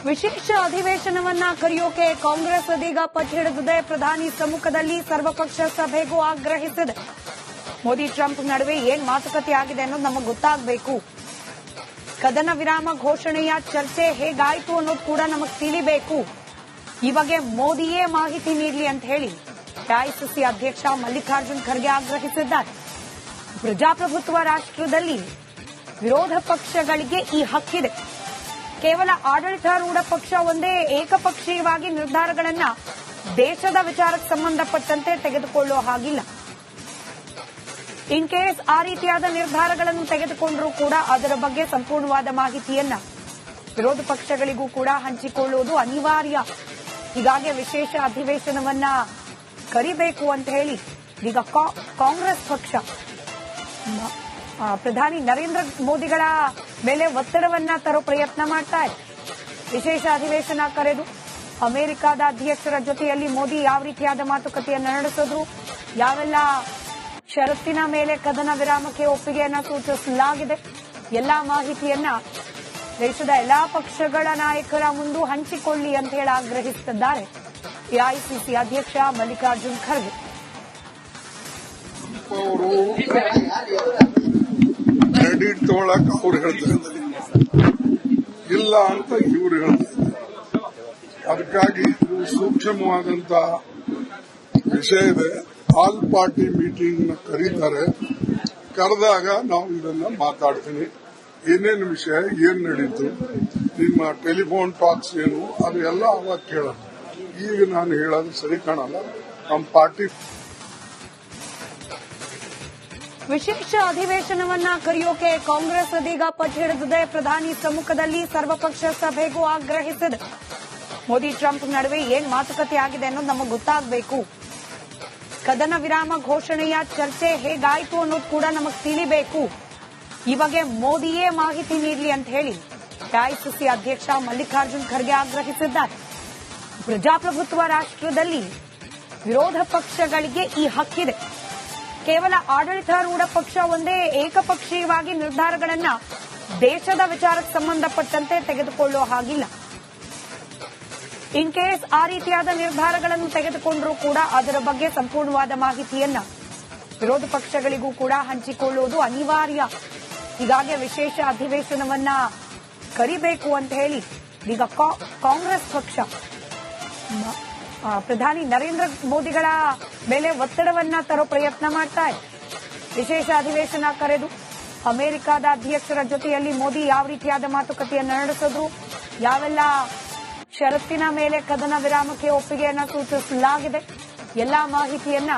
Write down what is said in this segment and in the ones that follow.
ವಿಶೇಷ ಅಧಿವೇಶನವನ್ನ ಕರೆಯೋಕೆ ಕಾಂಗ್ರೆಸ್ ಅದೀಗ ಪಟ್ಟು ಹಿಡಿದಿದೆ. ಪ್ರಧಾನಿ ಸಮ್ಮುಖದಲ್ಲಿ ಸರ್ವಪಕ್ಷ ಸಭೆಗೂ ಆಗ್ರಹಿಸಿದೆ. ಮೋದಿ ಟ್ರಂಪ್ ನಡುವೆ ಏನ್ ಮಾತುಕತೆ ಆಗಿದೆ ಅನ್ನೋದು ನಮಗೆ ಗೊತ್ತಾಗಬೇಕು. ಕದನ ವಿರಾಮ ಘೋಷಣೆಯ ಚರ್ಚೆ ಹೇಗಾಯಿತು ಅನ್ನೋದು ಕೂಡ ನಮಗೆ ತಿಳಿಬೇಕು. ಈ ಬಗ್ಗೆ ಮೋದಿಯೇ ಮಾಹಿತಿ ನೀಡಲಿ ಅಂತ ಹೇಳಿ ಎಐಸಿಸಿ ಅಧ್ಯಕ್ಷ ಮಲ್ಲಿಕಾರ್ಜುನ್ ಖರ್ಗೆ ಆಗ್ರಹಿಸಿದ್ದಾರೆ. ಪ್ರಜಾಪ್ರಭುತ್ವ ರಾಷ್ಟ್ರದಲ್ಲಿ ವಿರೋಧ ಪಕ್ಷಗಳಿಗೆ ಈ ಹಕ್ಕಿದೆ. ಕೇವಲ ಆಡಳಿತಾರೂಢ ಪಕ್ಷ ಒಂದೇ ಏಕಪಕ್ಷೀಯವಾಗಿ ನಿರ್ಧಾರಗಳನ್ನ ದೇಶದ ವಿಚಾರಕ್ಕೆ ಸಂಬಂಧಪಟ್ಟಂತೆ ತೆಗೆದುಕೊಳ್ಳೋ ಹಾಗಿಲ್ಲ. ಇನ್ ಕೇಸ್ ಆ ರೀತಿಯಾದ ನಿರ್ಧಾರಗಳನ್ನು ತೆಗೆದುಕೊಂಡರೂ ಕೂಡ ಅದರ ಬಗ್ಗೆ ಸಂಪೂರ್ಣವಾದ ಮಾಹಿತಿಯನ್ನ ವಿರೋಧ ಪಕ್ಷಗಳಿಗೂ ಕೂಡ ಹಂಚಿಕೊಳ್ಳುವುದು ಅನಿವಾರ್ಯ. ಹೀಗಾಗಿ ವಿಶೇಷ ಅಧಿವೇಶನವನ್ನ ಕರಿಬೇಕು ಅಂತ ಹೇಳಿ ಈಗ ಕಾಂಗ್ರೆಸ್ ಪಕ್ಷ ಪ್ರಧಾನಿ ನರೇಂದ್ರ ಮೋದಿಗಳ ಮೇಲೆ ಒತ್ತಡವನ್ನ ತರೋ ಪ್ರಯತ್ನ ಮಾಡ್ತಾ ಇದೆ. ವಿಶೇಷ ಅಧಿವೇಶನ ಕರೆದು ಅಮೆರಿಕದ ಅಧ್ಯಕ್ಷರ ಜೊತೆಯಲ್ಲಿ ಮೋದಿ ಯಾವ ರೀತಿಯಾದ ಮಾತುಕತೆಯನ್ನು ನಡೆಸಿದ್ರು, ಯಾವೆಲ್ಲ ಷರತ್ತಿನ ಮೇಲೆ ಕದನ ವಿರಾಮಕ್ಕೆ ಒಪ್ಪಿಗೆಯನ್ನ ಸೂಚಿಸಲಾಗಿದೆ, ಎಲ್ಲಾ ಮಾಹಿತಿಯನ್ನ ದೇಶದ ಎಲ್ಲಾ ಪಕ್ಷಗಳ ನಾಯಕರ ಮುಂದೆ ಹಂಚಿಕೊಳ್ಳಿ ಅಂತ ಹೇಳಿ ಆಗ್ರಹಿಸುತ್ತಿದ್ದಾರೆ ಎಐಸಿಸಿ ಅಧ್ಯಕ್ಷ ಮಲ್ಲಿಕಾರ್ಜುನ್ ಖರ್ಗೆ. ಕ್ರೆಡಿಟ್ ತಗೊಳಕ್ ಅವ್ರು ಹೇಳ್ತಾರೆ, ಇಲ್ಲ ಅಂತ ಇವ್ರು ಹೇಳ್ತಾರೆ. ಅದಕ್ಕಾಗಿ ಇದು ಸೂಕ್ಷ್ಮವಾದಂತ ವಿಷಯ ಇದೆ. ಆಲ್ ಪಾರ್ಟಿ ಮೀಟಿಂಗ್ ನ ಕರೀತಾರೆ. ಕರೆದಾಗ ನಾವು ಇದನ್ನ ಮಾತಾಡ್ತೀನಿ. ಏನೇನು ವಿಷಯ, ಏನ್ ನಡೀತು, ನಿಮ್ಮ ಟೆಲಿಫೋನ್ ಟಾಕ್ಸ್ ಏನು, ಅದು ಎಲ್ಲ ಅವಾಗ ಕೇಳೋಣ. ಈಗ ನಾನು ಹೇಳೋದು ಸರಿ ಕಾಣಲ್ಲ. ನಮ್ಮ ಪಾರ್ಟಿ ವಿಶೇಷ ಅಧಿವೇಶನವನ್ನ ಕರೆಯೋಕೆ ಕಾಂಗ್ರೆಸ್ ಅದೀಗ ಪಟ್ಟು ಹಿಡಿದಿದೆ. ಪ್ರಧಾನಿ ಸಮ್ಮುಖದಲ್ಲಿ ಸರ್ವಪಕ್ಷ ಸಭೆಗೂ ಆಗ್ರಹಿಸಿದೆ. ಮೋದಿ ಟ್ರಂಪ್ ನಡುವೆ ಏನ್ ಮಾತುಕತೆ ಆಗಿದೆ ಅನ್ನೋದು ನಮಗೆ ಗೊತ್ತಾಗಬೇಕು. ಕದನ ವಿರಾಮ ಘೋಷಣೆಯ ಚರ್ಚೆ ಹೇಗಾಯಿತು ಅನ್ನೋದು ಕೂಡ ನಮಗೆ ತಿಳಿಬೇಕು. ಈ ಬಗ್ಗೆ ಮೋದಿಯೇ ಮಾಹಿತಿ ನೀಡಲಿ ಅಂತ ಹೇಳಿ ಎಐಸಿಸಿ ಅಧ್ಯಕ್ಷ ಮಲ್ಲಿಕಾರ್ಜುನ್ ಖರ್ಗೆ ಆಗ್ರಹಿಸಿದ್ದಾರೆ. ಪ್ರಜಾಪ್ರಭುತ್ವ ರಾಷ್ಟ್ರದಲ್ಲಿ ವಿರೋಧ ಪಕ್ಷಗಳಿಗೆ ಈ ಹಕ್ಕಿದೆ. ಕೇವಲ ಆಡಳಿತಾರೂಢ ಪಕ್ಷ ಒಂದೇ ಏಕಪಕ್ಷೀಯವಾಗಿ ನಿರ್ಧಾರಗಳನ್ನ ದೇಶದ ವಿಚಾರಕ್ಕೆ ಸಂಬಂಧಪಟ್ಟಂತೆ ತೆಗೆದುಕೊಳ್ಳೋ ಹಾಗಿಲ್ಲ. ಇನ್ ಕೇಸ್ ಆ ರೀತಿಯಾದ ನಿರ್ಧಾರಗಳನ್ನು ತೆಗೆದುಕೊಂಡರೂ ಕೂಡ ಅದರ ಬಗ್ಗೆ ಸಂಪೂರ್ಣವಾದ ಮಾಹಿತಿಯನ್ನ ವಿರೋಧ ಪಕ್ಷಗಳಿಗೂ ಕೂಡ ಹಂಚಿಕೊಳ್ಳುವುದು ಅನಿವಾರ್ಯ. ಹೀಗಾಗಿ ವಿಶೇಷ ಅಧಿವೇಶನವನ್ನ ಕರಿಬೇಕು ಅಂತ ಹೇಳಿ ಈಗ ಕಾಂಗ್ರೆಸ್ ಪಕ್ಷ ಪ್ರಧಾನಿ ನರೇಂದ್ರ ಮೋದಿಗಳ ಮೇಲೆ ಒತ್ತಡವನ್ನ ತರೋ ಪ್ರಯತ್ನ ಮಾಡ್ತಾ ಇದೆ. ವಿಶೇಷ ಅಧಿವೇಶನ ಕರೆದು ಅಮೆರಿಕದ ಅಧ್ಯಕ್ಷರ ಜೊತೆಯಲ್ಲಿ ಮೋದಿ ಯಾವ ರೀತಿಯಾದ ಮಾತುಕತೆಯನ್ನು ನಡೆಸಿದ್ರು, ಯಾವೆಲ್ಲ ಷರತ್ತಿನ ಮೇಲೆ ಕದನ ವಿರಾಮಕ್ಕೆ ಒಪ್ಪಿಗೆಯನ್ನ ಸೂಚಿಸಲಾಗಿದೆ, ಎಲ್ಲಾ ಮಾಹಿತಿಯನ್ನ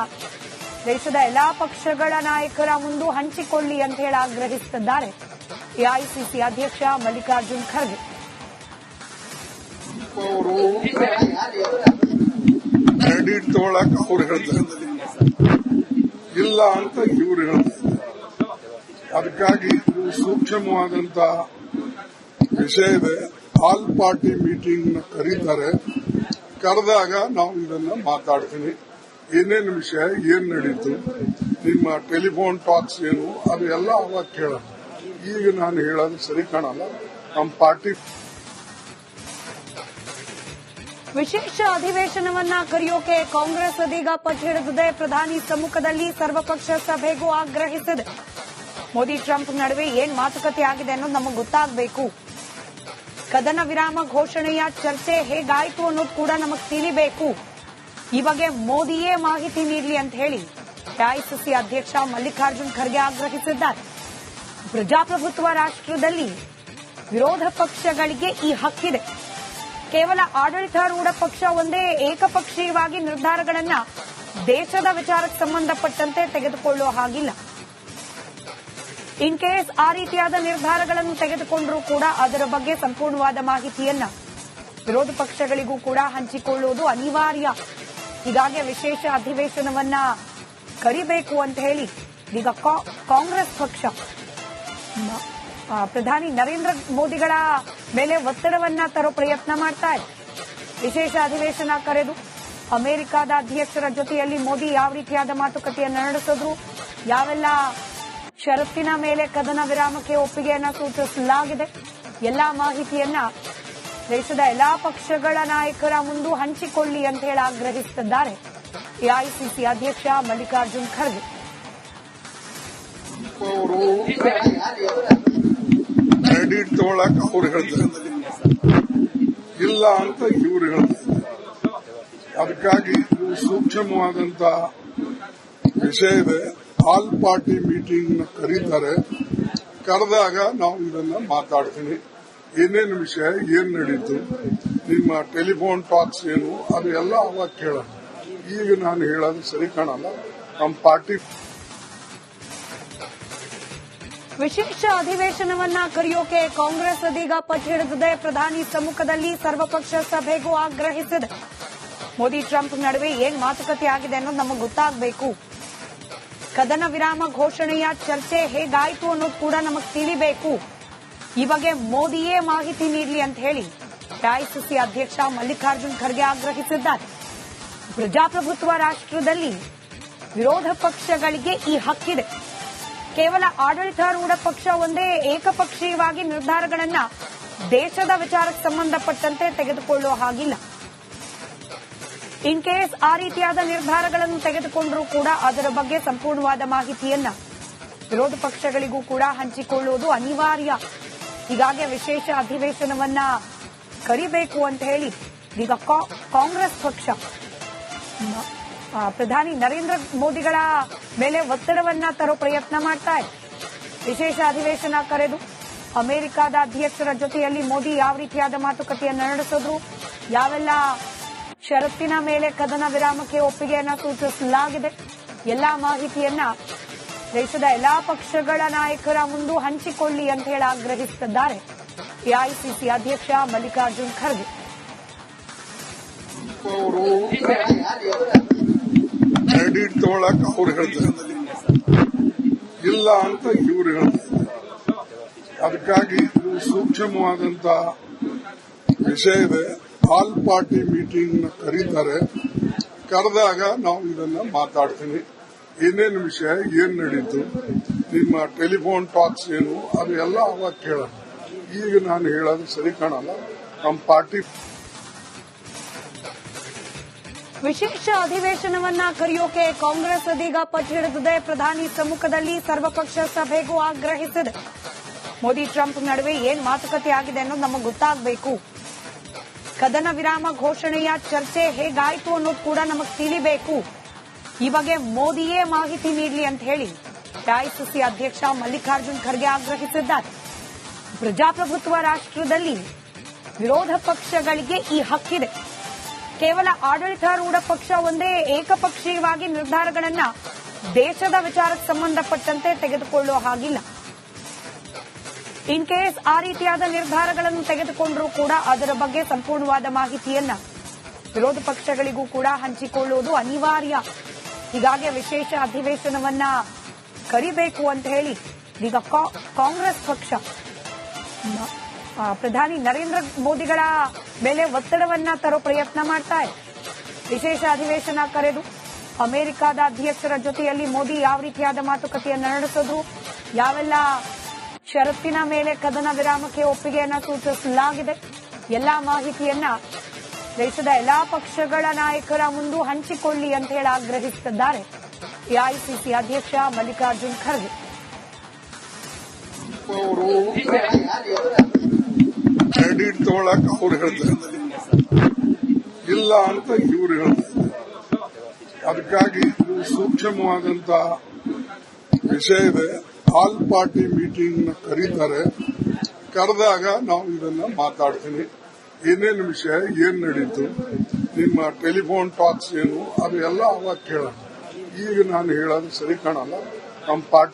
ದೇಶದ ಎಲ್ಲಾ ಪಕ್ಷಗಳ ನಾಯಕರ ಮುಂದೆ ಹಂಚಿಕೊಳ್ಳಿ ಅಂತ ಹೇಳಿ ಆಗ್ರಹಿಸುತ್ತಿದ್ದಾರೆ ಎಐಸಿಸಿ ಅಧ್ಯಕ್ಷ ಮಲ್ಲಿಕಾರ್ಜುನ್ ಖರ್ಗೆ. ಕ್ರೆಡಿಟ್ ತಗೊಳಕ್ ಅವ್ರು ಹೇಳ್ತಾರೆ, ಇಲ್ಲ ಅಂತ ಇವ್ರು ಹೇಳ್ತಾರೆ. ಅದಕ್ಕಾಗಿ ಇದು ಸೂಕ್ಷ್ಮವಾದಂತ ವಿಷಯ ಇದೆ. ಆಲ್ ಪಾರ್ಟಿ ಮೀಟಿಂಗ್ ನ ಕರೀತಾರೆ. ಕರೆದಾಗ ನಾವು ಇದನ್ನ ಮಾತಾಡ್ತೀನಿ. ಏನೇನು ವಿಷಯ, ಏನ್ ನಡೀತು, ನಿಮ್ಮ ಟೆಲಿಫೋನ್ ಟಾಕ್ಸ್ ಏನು, ಅದು ಎಲ್ಲ ಅವಾಗ ಕೇಳೋಣ. ಈಗ ನಾನು ಹೇಳೋದು ಸರಿ ಕಾಣಲ್ಲ. ನಮ್ಮ ಪಾರ್ಟಿ ವಿಶೇಷ ಅಧಿವೇಶನವನ್ನ ಕರೆಯೋಕೆ ಕಾಂಗ್ರೆಸ್ ಅದೀಗ ಪಟ್ಟು ಹಿಡಿದಿದೆ. ಪ್ರಧಾನಿ ಸಮ್ಮುಖದಲ್ಲಿ ಸರ್ವಪಕ್ಷ ಸಭೆಗೂ ಆಗ್ರಹಿಸಿದೆ. ಮೋದಿ ಟ್ರಂಪ್ ನಡುವೆ ಏನ್ ಮಾತುಕತೆ ಆಗಿದೆ ಅನ್ನೋದು ನಮಗೆ ಗೊತ್ತಾಗಬೇಕು. ಕದನ ವಿರಾಮ ಘೋಷಣೆಯ ಚರ್ಚೆ ಹೇಗಾಯಿತು ಅನ್ನೋದು ಕೂಡ ನಮಗೆ ತಿಳಿಬೇಕು. ಈ ಬಗ್ಗೆ ಮೋದಿಯೇ ಮಾಹಿತಿ ನೀಡಲಿ ಅಂತ ಹೇಳಿ ಎಐಸಿಸಿ ಅಧ್ಯಕ್ಷ ಮಲ್ಲಿಕಾರ್ಜುನ್ ಖರ್ಗೆ ಆಗ್ರಹಿಸಿದ್ದಾರೆ. ಪ್ರಜಾಪ್ರಭುತ್ವ ರಾಷ್ಟ್ರದಲ್ಲಿ ವಿರೋಧ ಪಕ್ಷಗಳಿಗೆ ಈ ಹಕ್ಕಿದೆ. ಕೇವಲ ಆಡಳಿತಾರೂಢ ಪಕ್ಷ ಒಂದೇ ಏಕಪಕ್ಷೀಯವಾಗಿ ನಿರ್ಧಾರಗಳನ್ನ ದೇಶದ ವಿಚಾರಕ್ಕೆ ಸಂಬಂಧಪಟ್ಟಂತೆ ತೆಗೆದುಕೊಳ್ಳೋ ಹಾಗಿಲ್ಲ. ಇನ್ ಕೇಸ್ ಆ ರೀತಿಯಾದ ನಿರ್ಧಾರಗಳನ್ನು ತೆಗೆದುಕೊಂಡರೂ ಕೂಡ ಅದರ ಬಗ್ಗೆ ಸಂಪೂರ್ಣವಾದ ಮಾಹಿತಿಯನ್ನ ವಿರೋಧ ಪಕ್ಷಗಳಿಗೂ ಕೂಡ ಹಂಚಿಕೊಳ್ಳುವುದು ಅನಿವಾರ್ಯ. ಹೀಗಾಗಿ ವಿಶೇಷ ಅಧಿವೇಶನವನ್ನ ಕರಿಬೇಕು ಅಂತ ಹೇಳಿ ಈಗ ಕಾಂಗ್ರೆಸ್ ಪಕ್ಷ ಪ್ರಧಾನಿ ನರೇಂದ್ರ ಮೋದಿಗಳ ಮೇಲೆ ಒತ್ತಡವನ್ನ ತರೋ ಪ್ರಯತ್ನ ಮಾಡ್ತಾ ಇದೆ. ವಿಶೇಷ ಅಧಿವೇಶನ ಕರೆದು ಅಮೆರಿಕದ ಅಧ್ಯಕ್ಷರ ಜೊತೆಯಲ್ಲಿ ಮೋದಿ ಯಾವ ರೀತಿಯಾದ ಮಾತುಕತೆಯನ್ನು ನಡೆಸಿದ್ರು, ಯಾವೆಲ್ಲ ಷರತ್ತಿನ ಮೇಲೆ ಕದನ ವಿರಾಮಕ್ಕೆ ಒಪ್ಪಿಗೆಯನ್ನ ಸೂಚಿಸಲಾಗಿದೆ, ಎಲ್ಲಾ ಮಾಹಿತಿಯನ್ನ ದೇಶದ ಎಲ್ಲಾ ಪಕ್ಷಗಳ ನಾಯಕರ ಮುಂದೆ ಹಂಚಿಕೊಳ್ಳಿ ಅಂತ ಹೇಳಿ ಆಗ್ರಹಿಸಿದ್ದಾರೆ ಎಐಸಿಸಿ ಅಧ್ಯಕ್ಷ ಮಲ್ಲಿಕಾರ್ಜುನ್ ಖರ್ಗೆ. ಅವರು ಕ್ರೆಡಿಟ್ ತಗೊಳಕ್ ಅವ್ರು ಹೇಳ್ತಾರೆ, ಇಲ್ಲ ಅಂತ ಇವ್ರು ಹೇಳ್ತಾರೆ. ಅದಕ್ಕಾಗಿ ಇದು ಸೂಕ್ಷ್ಮವಾದಂತ ವಿಷಯ ಇದೆ. ಆಲ್ ಪಾರ್ಟಿ ಮೀಟಿಂಗ್ ಕರೀತಾರೆ, ಕರೆದಾಗ ನಾವು ಇದನ್ನ ಮಾತಾಡ್ತೀನಿ. ಏನೇನು ವಿಷಯ, ಏನ್ ನಡೀತು, ನಿಮ್ಮ ಟೆಲಿಫೋನ್ ಟಾಕ್ಸ್ ಏನು, ಅದೆಲ್ಲ ಅವಾಗ ಕೇಳೋಣ. ಈಗ ನಾನು ಹೇಳೋದು ಸರಿ ಕಾಣಲ್ಲ. ನಮ್ಮ ಪಾರ್ಟಿ ವಿಶೇಷ ಅಧಿವೇಶನವನ್ನ ಕರೆಯೋಕೆ ಕಾಂಗ್ರೆಸ್ ಅದೀಗ ಪಟ್ಟು ಹಿಡಿದಿದೆ. ಪ್ರಧಾನಿ ಸಮ್ಮುಖದಲ್ಲಿ ಸರ್ವಪಕ್ಷ ಸಭೆಗೂ ಆಗ್ರಹಿಸಿದೆ. ಮೋದಿ ಟ್ರಂಪ್ ನಡುವೆ ಏನ್ ಮಾತುಕತೆ ಆಗಿದೆ ಅನ್ನೋದು ನಮಗೆ ಗೊತ್ತಾಗಬೇಕು. ಕದನ ವಿರಾಮ ಘೋಷಣೆಯ ಚರ್ಚೆ ಹೇಗಾಯಿತು ಅನ್ನೋದು ಕೂಡ ನಮಗೆ ತಿಳಿಬೇಕು. ಈ ಬಗ್ಗೆ ಮೋದಿಯೇ ಮಾಹಿತಿ ನೀಡಲಿ ಅಂತ ಹೇಳಿ ಎಐಸಿಸಿ ಅಧ್ಯಕ್ಷ ಮಲ್ಲಿಕಾರ್ಜುನ್ ಖರ್ಗೆ ಆಗ್ರಹಿಸಿದ್ದಾರೆ. ಪ್ರಜಾಪ್ರಭುತ್ವ ರಾಷ್ಟ್ರದಲ್ಲಿ ವಿರೋಧ ಪಕ್ಷಗಳಿಗೆ ಈ ಹಕ್ಕಿದೆ. ಕೇವಲ ಆಡಳಿತಾರೂಢ ಪಕ್ಷ ಒಂದೇ ಏಕಪಕ್ಷೀಯವಾಗಿ ನಿರ್ಧಾರಗಳನ್ನ ದೇಶದ ವಿಚಾರಕ್ಕೆ ಸಂಬಂಧಪಟ್ಟಂತೆ ತೆಗೆದುಕೊಳ್ಳುವ ಹಾಗಿಲ್ಲ. ಇನ್ ಕೇಸ್ ಆ ರೀತಿಯಾದ ನಿರ್ಧಾರಗಳನ್ನು ತೆಗೆದುಕೊಂಡರೂ ಕೂಡ ಅದರ ಬಗ್ಗೆ ಸಂಪೂರ್ಣವಾದ ಮಾಹಿತಿಯನ್ನ ವಿರೋಧ ಪಕ್ಷಗಳಿಗೂ ಕೂಡ ಹಂಚಿಕೊಳ್ಳುವುದು ಅನಿವಾರ್ಯ. ಹೀಗಾಗಿ ವಿಶೇಷ ಅಧಿವೇಶನವನ್ನ ಕರಿಬೇಕು ಅಂತ ಹೇಳಿ ಈಗ ಕಾಂಗ್ರೆಸ್ ಪಕ್ಷ ಪ್ರಧಾನಿ ನರೇಂದ್ರ ಮೋದಿಗಳ ಮೇಲೆ ಒತ್ತಡವನ್ನ ತರೋ ಪ್ರಯತ್ನ ಮಾಡ್ತಾ ಇದೆ. ವಿಶೇಷ ಅಧಿವೇಶನ ಕರೆದು ಅಮೆರಿಕದ ಅಧ್ಯಕ್ಷರ ಜೊತೆಯಲ್ಲಿ ಮೋದಿ ಯಾವ ರೀತಿಯಾದ ಮಾತುಕತೆಯನ್ನು ನಡೆಸಿದ್ರು, ಯಾವೆಲ್ಲ ಷರತ್ತಿನ ಮೇಲೆ ಕದನ ವಿರಾಮಕ್ಕೆ ಒಪ್ಪಿಗೆಯನ್ನ ಸೂಚಿಸಲಾಗಿದೆ, ಎಲ್ಲಾ ಮಾಹಿತಿಯನ್ನ ದೇಶದ ಎಲ್ಲಾ ಪಕ್ಷಗಳ ನಾಯಕರ ಮುಂದೆ ಹಂಚಿಕೊಳ್ಳಿ ಅಂತ ಹೇಳಿ ಆಗ್ರಹಿಸಿದ್ದಾರೆ ಎಐಸಿಸಿ ಅಧ್ಯಕ್ಷ ಮಲ್ಲಿಕಾರ್ಜುನ್ ಖರ್ಗೆ. ಅವರು ಕ್ರೆಡಿಟ್ ತಗೊಳಕ್ ಅವ್ರು ಹೇಳ್ತಾರೆ, ಇಲ್ಲ ಅಂತ ಇವ್ರು ಹೇಳ್ತಾರೆ. ಅದಕ್ಕಾಗಿ ಇದು ಸೂಕ್ಷ್ಮವಾದಂತ ವಿಷಯ ಇದೆ. ಆಲ್ ಪಾರ್ಟಿ ಮೀಟಿಂಗ್ ಕರೀತಾರೆ, ಕರೆದಾಗ ನಾವು ಇದನ್ನ ಮಾತಾಡ್ತೀನಿ. ಏನೇನು ವಿಷಯ, ಏನ್ ನಡೀತು, ನಿಮ್ಮ ಟೆಲಿಫೋನ್ ಟಾಕ್ಸ್ ಏನು, ಅದೆಲ್ಲ ಅವಾಗ ಕೇಳೋಣ. ಈಗ ನಾನು ಹೇಳೋದು ಸರಿ ಕಾಣಲ್ಲ. ನಮ್ಮ ಪಾರ್ಟಿ ವಿಶೇಷ ಅಧಿವೇಶನವನ್ನ ಕರೆಯೋಕೆ ಕಾಂಗ್ರೆಸ್ ಅದೀಗ ಪಟ್ಟು ಹಿಡಿದಿದೆ. ಪ್ರಧಾನಿ ಸಮ್ಮುಖದಲ್ಲಿ ಸರ್ವಪಕ್ಷ ಸಭೆಗೂ ಆಗ್ರಹಿಸಿದೆ. ಮೋದಿ ಟ್ರಂಪ್ ನಡುವೆ ಏನ್ ಮಾತುಕತೆ ಆಗಿದೆ ಅನ್ನೋದು ನಮಗೆ ಗೊತ್ತಾಗಬೇಕು. ಕದನ ವಿರಾಮ ಘೋಷಣೆಯ ಚರ್ಚೆ ಹೇಗಾಯಿತು ಅನ್ನೋದು ಕೂಡ ನಮಗೆ ತಿಳಿಬೇಕು. ಈ ಬಗ್ಗೆ ಮೋದಿಯೇ ಮಾಹಿತಿ ನೀಡಲಿ ಅಂತ ಹೇಳಿ ಎಐಸಿಸಿ ಅಧ್ಯಕ್ಷ ಮಲ್ಲಿಕಾರ್ಜುನ್ ಖರ್ಗೆ ಆಗ್ರಹಿಸಿದ್ದಾರೆ. ಪ್ರಜಾಪ್ರಭುತ್ವ ರಾಷ್ಟ್ರದಲ್ಲಿ ವಿರೋಧ ಪಕ್ಷಗಳಿಗೆ ಈ ಹಕ್ಕಿದೆ. ಕೇವಲ ಆಡಳಿತಾರೂಢ ಪಕ್ಷ ಒಂದೇ ಏಕಪಕ್ಷೀಯವಾಗಿ ನಿರ್ಧಾರಗಳನ್ನ ದೇಶದ ವಿಚಾರಕ್ಕೆ ಸಂಬಂಧಪಟ್ಟಂತೆ ತೆಗೆದುಕೊಳ್ಳುವ ಹಾಗಿಲ್ಲ. ಇನ್ ಕೇಸ್ ಆ ರೀತಿಯಾದ ನಿರ್ಧಾರಗಳನ್ನು ತೆಗೆದುಕೊಂಡರೂ ಕೂಡ ಅದರ ಬಗ್ಗೆ ಸಂಪೂರ್ಣವಾದ ಮಾಹಿತಿಯನ್ನ ವಿರೋಧ ಪಕ್ಷಗಳಿಗೂ ಕೂಡ ಹಂಚಿಕೊಳ್ಳುವುದು ಅನಿವಾರ್ಯ. ಹೀಗಾಗಿ ವಿಶೇಷ ಅಧಿವೇಶನವನ್ನ ಕರಿಬೇಕು ಅಂತ ಹೇಳಿ ಈಗ ಕಾಂಗ್ರೆಸ್ ಪಕ್ಷ ಪ್ರಧಾನಿ ನರೇಂದ್ರ ಮೋದಿಗಳ ಮೇಲೆ ಒತ್ತಡವನ್ನ ತರೋ ಪ್ರಯತ್ನ ಮಾಡ್ತಾ ಇದೆ. ವಿಶೇಷ ಅಧಿವೇಶನ ಕರೆದು ಅಮೆರಿಕದ ಅಧ್ಯಕ್ಷರ ಜೊತೆಯಲ್ಲಿ ಮೋದಿ ಯಾವ ರೀತಿಯಾದ ಮಾತುಕತೆಯನ್ನು ನಡೆಸಿದ್ರು, ಯಾವೆಲ್ಲ ಷರತ್ತಿನ ಮೇಲೆ ಕದನ ವಿರಾಮಕ್ಕೆ ಒಪ್ಪಿಗೆಯನ್ನ ಸೂಚಿಸಲಾಗಿದೆ, ಎಲ್ಲಾ ಮಾಹಿತಿಯನ್ನ ದೇಶದ ಎಲ್ಲಾ ಪಕ್ಷಗಳ ನಾಯಕರ ಮುಂದೆ ಹಂಚಿಕೊಳ್ಳಿ ಅಂತ ಹೇಳಿ ಆಗ್ರಹಿಸಿದ್ದಾರೆ ಎಐಸಿಸಿ ಅಧ್ಯಕ್ಷ ಮಲ್ಲಿಕಾರ್ಜುನ್ ಖರ್ಗೆ. ಅವರು ಕ್ರೆಡಿಟ್ ತಗೊಳಕ್ ಅವ್ರು ಹೇಳ್ತಾರೆ, ಇಲ್ಲ ಅಂತ ಇವ್ರು ಹೇಳ್ತಾರೆ. ಅದಕ್ಕಾಗಿ ಇದು ಸೂಕ್ಷ್ಮವಾದಂತ ವಿಷಯ ಇದೆ. ಆಲ್ ಪಾರ್ಟಿ ಮೀಟಿಂಗ್ ಕರೀತಾರೆ, ಕರೆದಾಗ ನಾವು ಇದನ್ನ ಮಾತಾಡ್ತೀನಿ. ಏನೇನು ವಿಷಯ, ಏನ್ ನಡೀತು, ನಿಮ್ಮ ಟೆಲಿಫೋನ್ ಟಾಕ್ಸ್ ಏನು, ಅದೆಲ್ಲ ಅವಾಗ ಕೇಳೋಣ. ಈಗ ನಾನು ಹೇಳೋದು ಸರಿ ಕಾಣಲ್ಲ. ನಮ್ಮ ಪಾರ್ಟಿ